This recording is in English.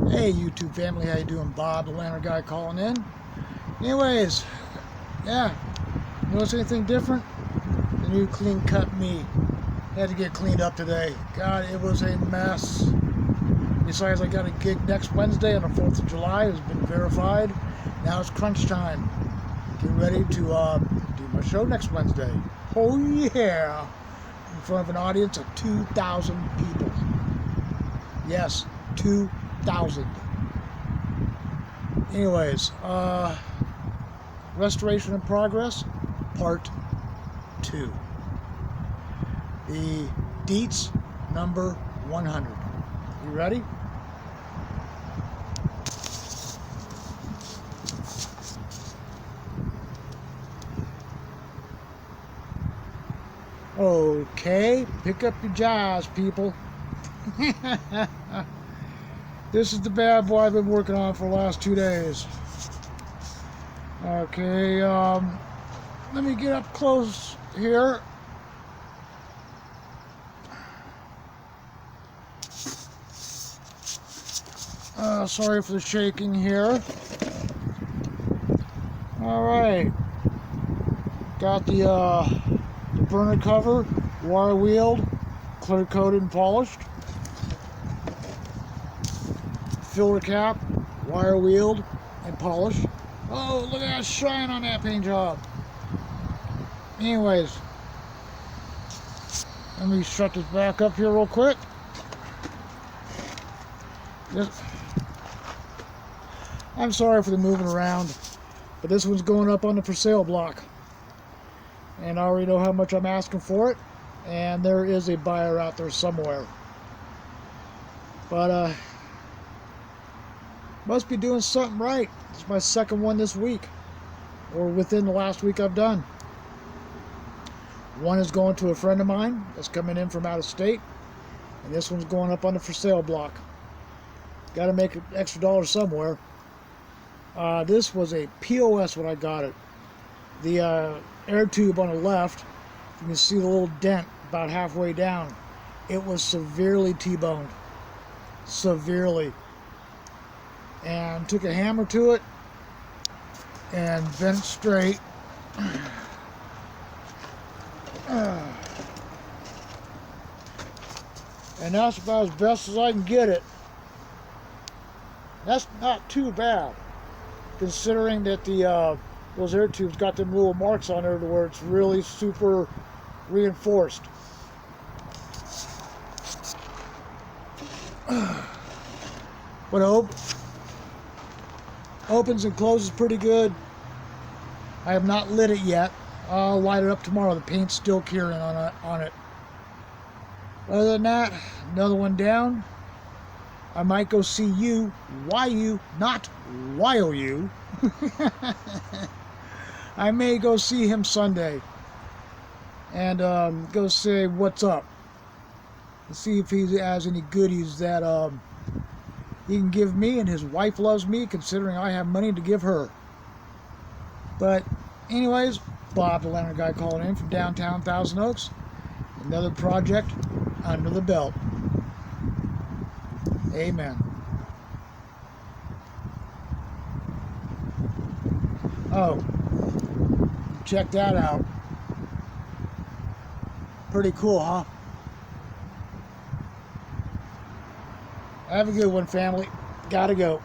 Hey YouTube family, how you doing? Bob, the Lantern Guy, calling in. Anyways, yeah, notice anything different? The new clean cut me. Had to get cleaned up today. God, it was a mess. Besides, I got a gig next Wednesday on the 4th of July. It's been verified. Now it's crunch time. Get ready to do my show next Wednesday. Oh yeah! In front of an audience of 2,000 people. Yes, 2,000. Anyways, Restoration in Progress, Part 2. The DIETZ number 100. You ready? Okay, pick up your jaws, people. This is the bad boy I've been working on for the last 2 days. Okay, let me get up close here. Sorry for the shaking here. Alright. Got the burner cover, wire wheeled, clear coated and polished. Filter cap, wire wheeled and polished. Oh, look at that shine on that paint job. Anyways, let me shut this back up here real quick. I'm sorry for the moving around, but this one's going up on the for sale block. And I already know how much I'm asking for it, and there is a buyer out there somewhere. But must be doing something right. It's my second one this week, or within the last week I've done. One is going to a friend of mine that's coming in from out of state, and this one's going up on the for sale block. Got to make an extra dollar somewhere. This was a POS when I got it. The air tube on the left, you can see the little dent about halfway down. It was severely T-boned. Severely. And took a hammer to it and bent it straight. And that's about as best as I can get it. That's not too bad, considering that the those air tubes got them little marks on there to where it's really super reinforced. But opens and closes pretty good. I have not lit it yet. I'll light it up tomorrow. The paint's still curing on it. Other than that, another one down. I might go see you, YU, not YOU. I may go see him Sunday and go say what's up and see if he has any goodies that he can give me, and his wife loves me considering I have money to give her. But anyways, Bob the Lantern Guy calling in from downtown Thousand Oaks. Another project under the belt. Amen. Oh, check that out. Pretty cool, huh? Have a good one, family. Gotta go.